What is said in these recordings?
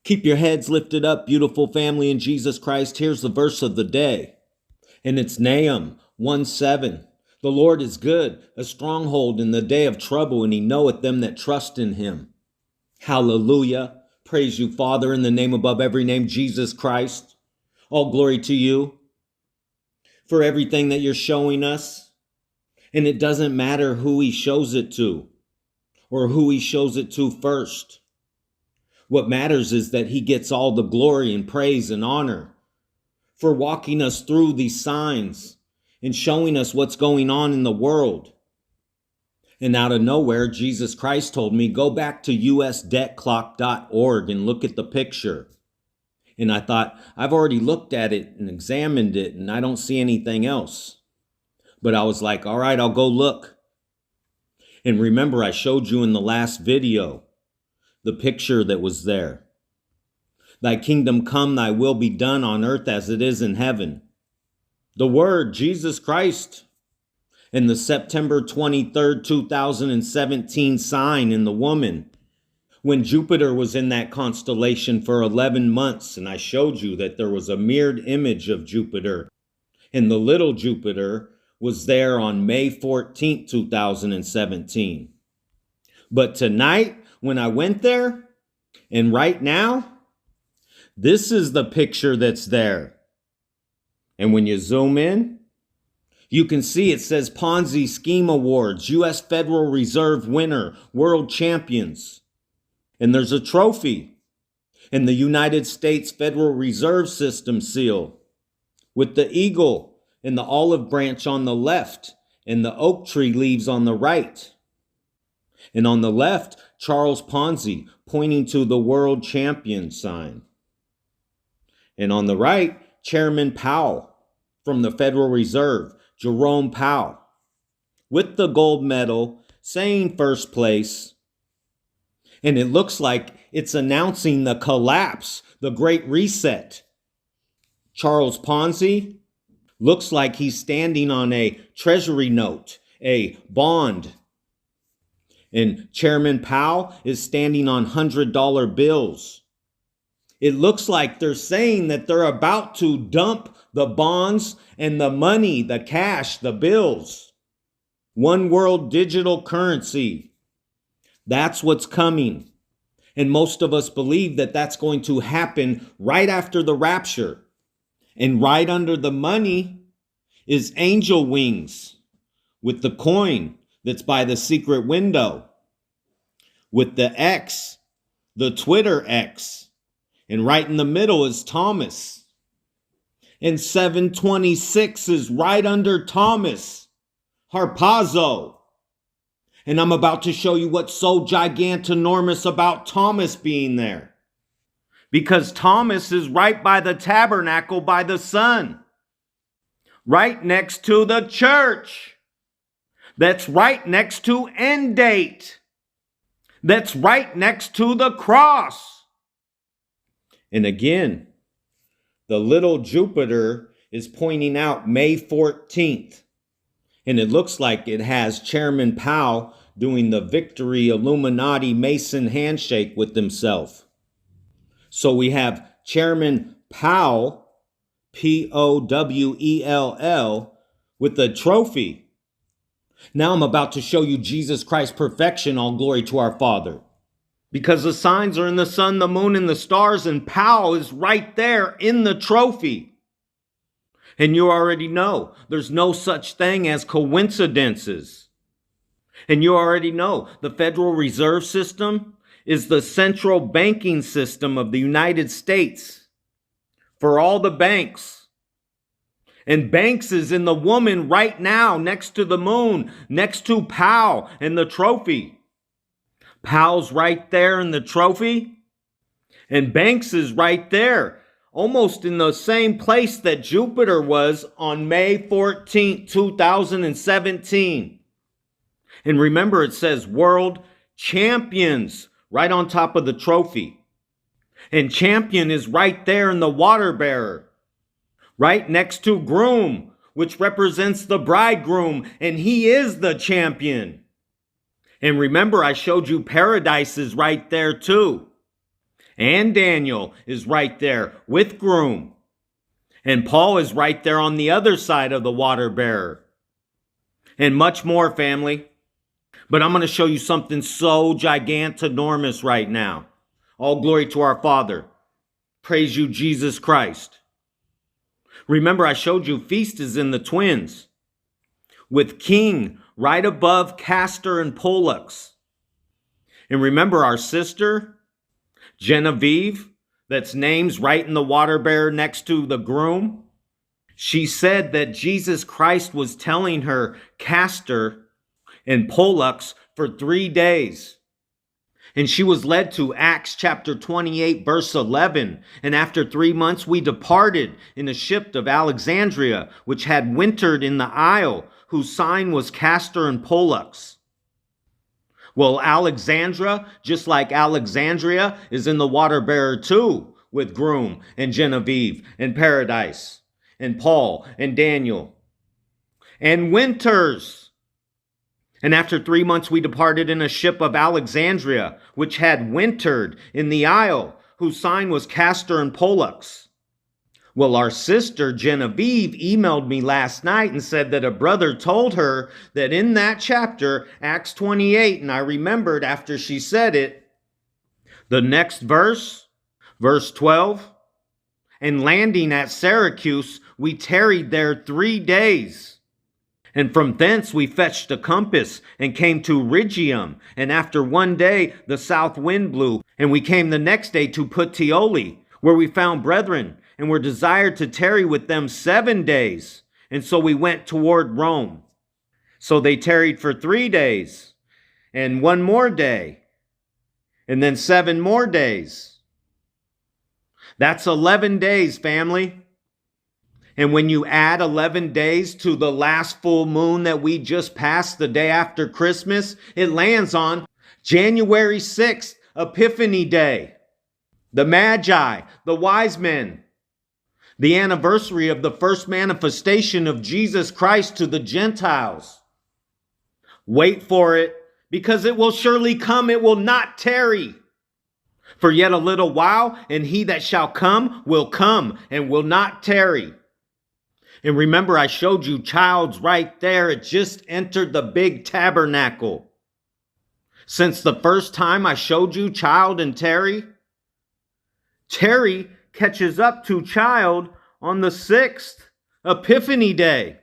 Keep your heads lifted up, beautiful family in Jesus Christ. Here's the verse of the day. And it's Nahum 1:7. The Lord is good, a stronghold in the day of trouble, and he knoweth them that trust in him. Hallelujah. Praise you, Father, in the name above every name, Jesus Christ. All glory to you for everything that you're showing us. And it doesn't matter who he shows it to or who he shows it to first. What matters is that he gets all the glory and praise and honor for walking us through these signs and showing us what's going on in the world. And out of nowhere, Jesus Christ told me, go back to usdebtclock.org and look at the picture. And I thought, I've already looked at it and examined it, and I don't see anything else. But I was like, all right, I'll go look. And remember, I showed you in the last video the picture that was there. Thy kingdom come, thy will be done on earth as it is in heaven. The word, Jesus Christ. And the September 23rd, 2017 sign in the woman. When Jupiter was in that constellation for 11 months, and I showed you that there was a mirrored image of Jupiter. And the little Jupiter was there on May 14th, 2017. But tonight, when I went there, and right now, this is the picture that's there. And when you zoom in, you can see it says Ponzi Scheme Awards, U.S. Federal Reserve winner, world champions. And there's a trophy and the United States Federal Reserve System seal with the eagle and the olive branch on the left and the oak tree leaves on the right. And on the left, Charles Ponzi pointing to the world champion sign. And on the right, Chairman Powell from the Federal Reserve, Jerome Powell, with the gold medal saying first place. And it looks like it's announcing the collapse, the Great Reset. Charles Ponzi looks like he's standing on a treasury note, a bond. And Chairman Powell is standing on $100 bills. It looks like they're saying that they're about to dump the bonds and the money, the cash, the bills. One world digital currency. That's what's coming. And most of us believe that that's going to happen right after the rapture. And right under the money is angel wings with the coin that's by the secret window, with the X, the Twitter X, and right in the middle is Thomas. And 726 is right under Thomas, Harpazo. And I'm about to show you what's so gigantinormous about Thomas being there. Because Thomas is right by the tabernacle by the sun, right next to the church. That's right next to end date. That's right next to the cross. And again, the little Jupiter is pointing out May 14th. And it looks like it has Chairman Powell doing the Victory Illuminati Mason handshake with himself. So we have Chairman Powell, Powell, with the trophy. Now I'm about to show you Jesus Christ's perfection, all glory to our Father. Because the signs are in the sun, the moon, and the stars, and Powell is right there in the trophy. And you already know there's no such thing as coincidences. And you already know the Federal Reserve System is the central banking system of the United States for all the banks. And Banks is in the woman right now next to the moon, next to Powell and the trophy. Powell's right there in the trophy. And Banks is right there, almost in the same place that Jupiter was on May 14, 2017. And remember, it says world champions right on top of the trophy. And champion is right there in the water bearer, right next to groom, which represents the bridegroom, and he is the champion. And remember, I showed you paradise is right there too. And Daniel is right there with groom. And Paul is right there on the other side of the water bearer. And much more, family. But I'm going to show you something so gigantinormous right now. All glory to our Father. Praise you, Jesus Christ. Remember, I showed you feast is in the twins, with king right above Castor and Pollux. And remember our sister, Genevieve, that's names right in the water bearer next to the groom. She said that Jesus Christ was telling her Castor and Pollux for 3 days. And she was led to Acts chapter 28, verse 11. And after 3 months, we departed in a ship of Alexandria, which had wintered in the isle, whose sign was Castor and Pollux. Well, Alexandria, just like Alexandria, is in the water bearer too, with groom and Genevieve and Paradise and Paul and Daniel and Winters. And after 3 months, we departed in a ship of Alexandria, which had wintered in the isle, whose sign was Castor and Pollux. Well, our sister Genevieve emailed me last night and said that a brother told her that in that chapter, Acts 28, and I remembered after she said it, the next verse, verse 12, and landing at Syracuse, we tarried there 3 days. And from thence we fetched a compass and came to Rhegium. And after 1 day the south wind blew, and we came the next day to Puteoli, where we found brethren, and were desired to tarry with them 7 days. And so we went toward Rome. So they tarried for 3 days, and 1 more day, and then 7 more days. That's 11 days, family. And when you add 11 days to the last full moon that we just passed the day after Christmas, it lands on January 6th, Epiphany Day. The Magi, the wise men, the anniversary of the first manifestation of Jesus Christ to the Gentiles. Wait for it, because it will surely come, it will not tarry. For yet a little while, and he that shall come will come and will not tarry. And remember, I showed you child's right there. It just entered the big tabernacle. Since the first time I showed you child and Terry, Terry catches up to child on the 6th, Epiphany Day.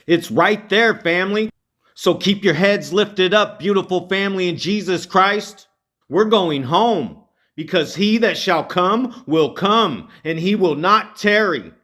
It's right there, family. So keep your heads lifted up, beautiful family in Jesus Christ. We're going home, because he that shall come will come, and he will not tarry.